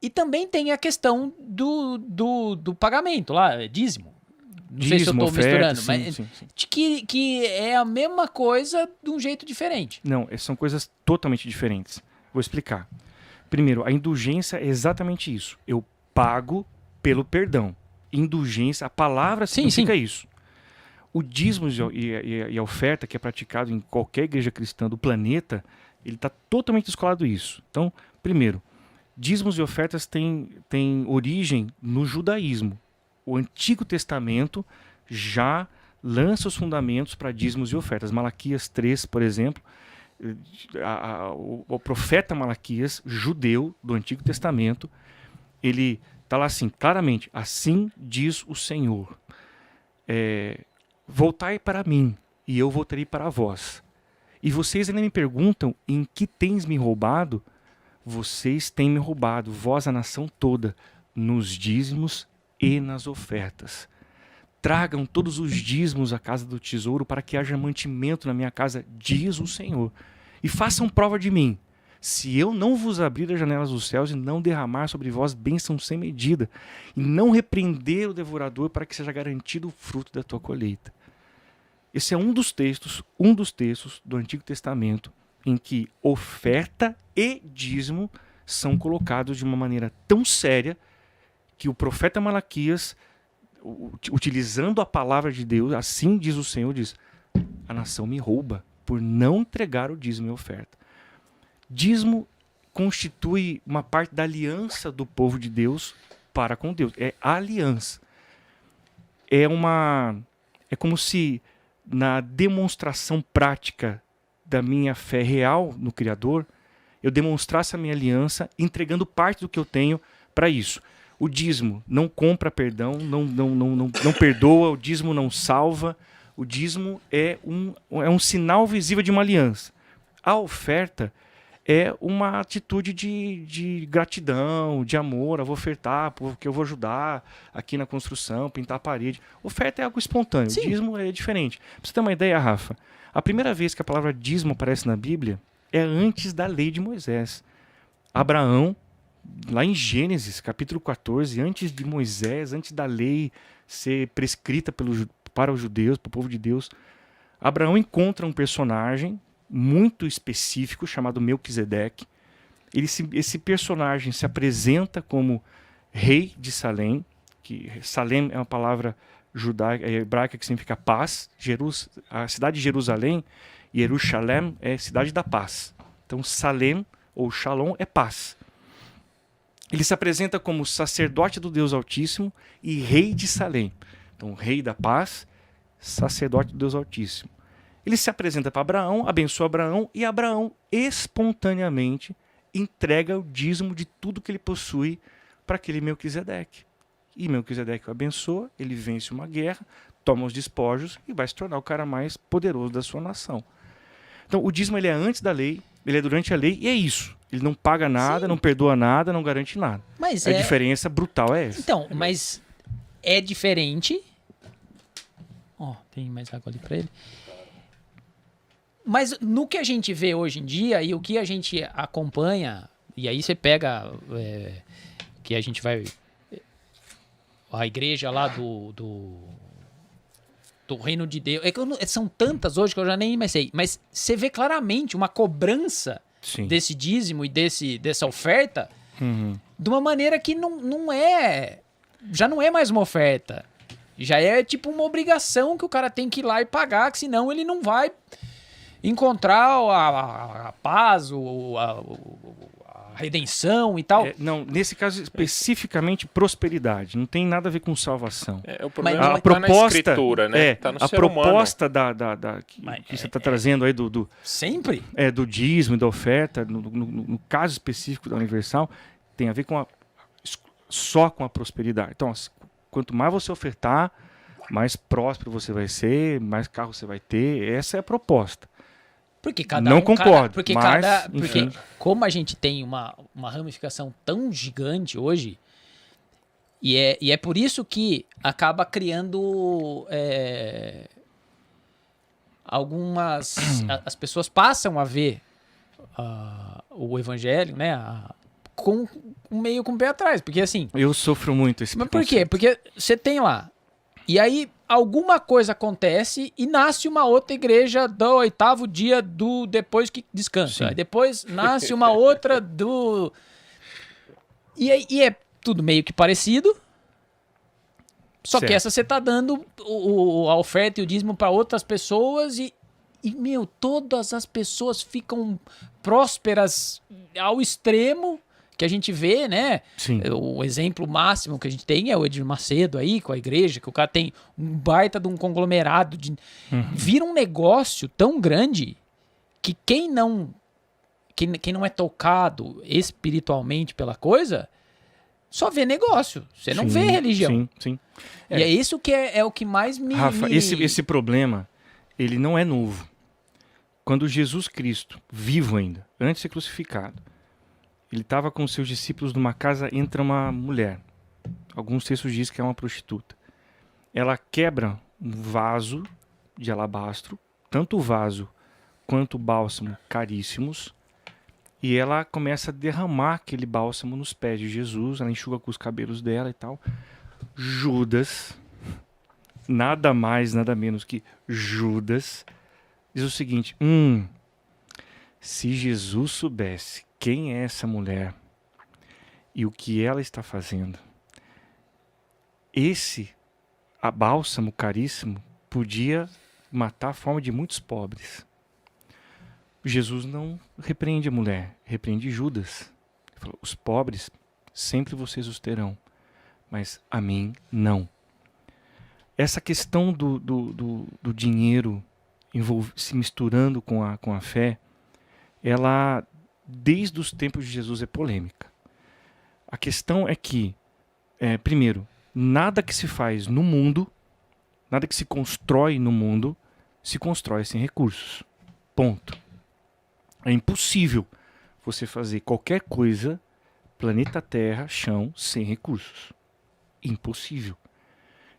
E também tem a questão do pagamento lá, dízimo. Não sei se eu Dízimo, estou oferta, misturando, sim, mas sim, sim. que é a mesma coisa de um jeito diferente. Não, são coisas totalmente diferentes. Vou explicar. Primeiro, a indulgência é exatamente isso. Eu pago pelo perdão. Indulgência, a palavra Sim, significa sim. isso. O dízimo e a oferta que é praticado em qualquer igreja cristã do planeta, ele está totalmente descolado disso. Então, primeiro, dízimos e ofertas têm origem no judaísmo. O Antigo Testamento já lança os fundamentos para dízimos e ofertas. Malaquias 3, por exemplo, o profeta Malaquias, judeu do Antigo Testamento, ele está lá assim, claramente, assim diz o Senhor. Voltai para mim, e eu voltarei para vós. E vocês ainda me perguntam, em que tens me roubado? Vocês têm me roubado, vós a nação toda, nos dízimos e nas ofertas. Tragam todos os dízimos à casa do tesouro, para que haja mantimento na minha casa, diz o Senhor. E façam prova de mim, se eu não vos abrir as janelas dos céus e não derramar sobre vós bênção sem medida, e não repreender o devorador, para que seja garantido o fruto da tua colheita. Esse é um dos textos do Antigo Testamento em que oferta e dízimo são colocados de uma maneira tão séria que o profeta Malaquias, utilizando a palavra de Deus, assim diz o Senhor, diz: a nação me rouba por não entregar o dízimo e oferta. Dízimo constitui uma parte da aliança do povo de Deus para com Deus. É a aliança. É como se na demonstração prática da minha fé real no Criador, eu demonstrasse a minha aliança entregando parte do que eu tenho para isso. O dízimo não compra perdão, não perdoa, o dízimo não salva. O dízimo é um sinal visível de uma aliança. A oferta é uma atitude de gratidão, de amor. Eu vou ofertar porque eu vou ajudar aqui na construção, pintar a parede. Oferta é algo espontâneo. Sim. O dízimo é diferente. Pra você ter uma ideia, Rafa, a primeira vez que a palavra dízimo aparece na Bíblia é antes da lei de Moisés. Abraão, lá em Gênesis, capítulo 14, antes de Moisés, antes da lei ser prescrita para os judeus, para o povo de Deus, Abraão encontra um personagem muito específico chamado Melquisedeque. Esse personagem se apresenta como rei de Salém, que Salém é uma palavra judaica, hebraica que significa paz. A cidade de Jerusalém, Jerusalém, é cidade da paz. Então Salém ou Shalom é paz. Ele se apresenta como sacerdote do Deus Altíssimo e rei de Salém. Então rei da paz, sacerdote do Deus Altíssimo. Ele se apresenta para Abraão, abençoa Abraão, e Abraão espontaneamente entrega o dízimo de tudo que ele possui para aquele Melquisedeque. E Melquisedeque o abençoa, ele vence uma guerra, toma os despojos e vai se tornar o cara mais poderoso da sua nação. Então o dízimo ele é antes da lei, ele é durante a lei, e é isso. Ele não paga nada, não perdoa nada, não garante nada. Mas a diferença brutal é essa. Então, mas é diferente. Ó, tem mais água ali pra ele. Mas no que a gente vê hoje em dia e o que a gente acompanha, e aí você pega que a gente vai a igreja lá do reino de Deus, são tantas hoje que eu já nem mais sei, mas você vê claramente uma cobrança Sim. desse dízimo e dessa oferta de uma maneira que já não é mais uma oferta, já é tipo uma obrigação que o cara tem que ir lá e pagar, que senão ele não vai encontrar a paz, a redenção e tal. Não, nesse caso especificamente prosperidade, não tem nada a ver com salvação. O problema a não proposta, tá na escritura, né? Tá no a ser proposta humano. que você está trazendo aí sempre do dízimo e da oferta, no caso específico da Universal, tem a ver só com a prosperidade. Então, quanto mais você ofertar, mais próspero você vai ser, mais carro você vai ter. Essa é a proposta. Porque cada não concordo, porque como a gente tem uma ramificação tão gigante hoje, e é por isso que acaba criando as pessoas passam a ver o evangelho, né, com meio com o pé atrás. Porque assim... Eu sofro muito esse Mas por quê? Porque você tem lá... E aí, alguma coisa acontece e nasce uma outra igreja do 8º dia do depois que descansa. Aí depois nasce uma outra do... E é tudo meio que parecido. Só que essa você tá dando a oferta e o dízimo para outras pessoas e, meu, todas as pessoas ficam prósperas ao extremo... que a gente vê, né? Sim. O exemplo máximo que a gente tem é o Edir Macedo aí, com a igreja, que o cara tem um baita de um conglomerado. Vira um negócio tão grande que quem não é tocado espiritualmente pela coisa, só vê negócio. Você não vê religião. Sim. E é isso que é o que mais me... Rafa, esse problema, ele não é novo. Quando Jesus Cristo, vivo ainda, antes de ser crucificado, ele estava com seus discípulos numa casa, entra uma mulher. Alguns textos dizem que é uma prostituta. Ela quebra um vaso de alabastro, tanto o vaso quanto o bálsamo caríssimos, e ela começa a derramar aquele bálsamo nos pés de Jesus, ela enxuga com os cabelos dela e tal. Judas, nada mais, nada menos que Judas, diz o seguinte: se Jesus soubesse quem é essa mulher e o que ela está fazendo, esse bálsamo caríssimo podia matar a fome de muitos pobres. Jesus não repreende a mulher, repreende Judas. Ele falou: os pobres sempre vocês os terão, mas a mim não. Essa questão do dinheiro se misturando com a fé, ela, desde os tempos de Jesus, é polêmica. A questão é que, primeiro, nada que se faz no mundo, nada que se constrói no mundo, se constrói sem recursos. Ponto. É impossível você fazer qualquer coisa, planeta Terra, chão, sem recursos. Impossível.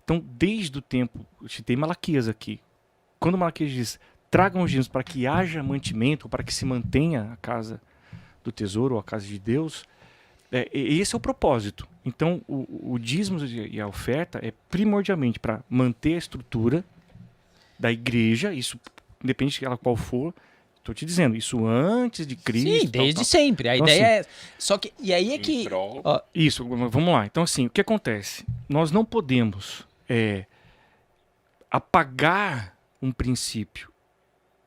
Então, desde o tempo, eu citei Malaquias aqui. Quando Malaquias diz: tragam os dízimos para que haja mantimento, para que se mantenha a casa do tesouro, ou a casa de Deus, esse é o propósito. Então, o dízimo e a oferta é primordialmente para manter a estrutura da igreja, isso independente de ela qual for. Estou te dizendo, isso antes de Cristo. Sim, desde tal. sempre. A então, ideia assim, é... Só que... E aí é que... Isso, vamos lá. Então, assim, o que acontece? Nós não podemos apagar um princípio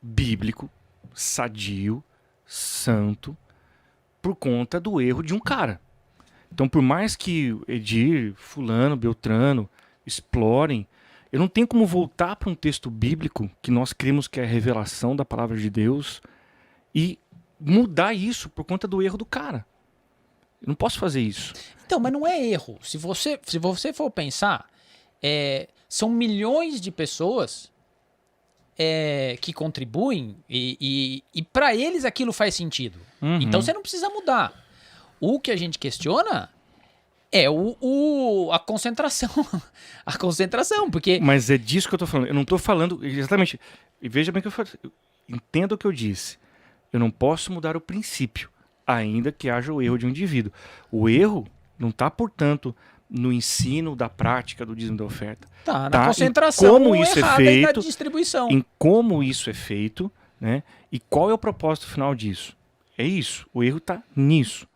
bíblico, sadio, santo, por conta do erro de um cara. Então, por mais que Edir, fulano, Beltrano explorem, eu não tenho como voltar para um texto bíblico que nós cremos que é a revelação da palavra de Deus e mudar isso por conta do erro do cara. Eu não posso fazer isso. Então, mas não é erro. Se você for pensar, são milhões de pessoas que contribuem e para eles aquilo faz sentido. Uhum. Então você não precisa mudar. O que a gente questiona é a concentração. A concentração, porque... Mas é disso que eu tô falando. Eu não tô falando exatamente... E veja bem que entenda o que eu disse. Eu não posso mudar o princípio, ainda que haja o erro de um indivíduo. O erro não está, portanto, no ensino da prática do dízimo da oferta. Tá na concentração como isso é feito, e na distribuição. Em como isso é feito, né? E qual é o propósito final disso. É isso. O erro está nisso.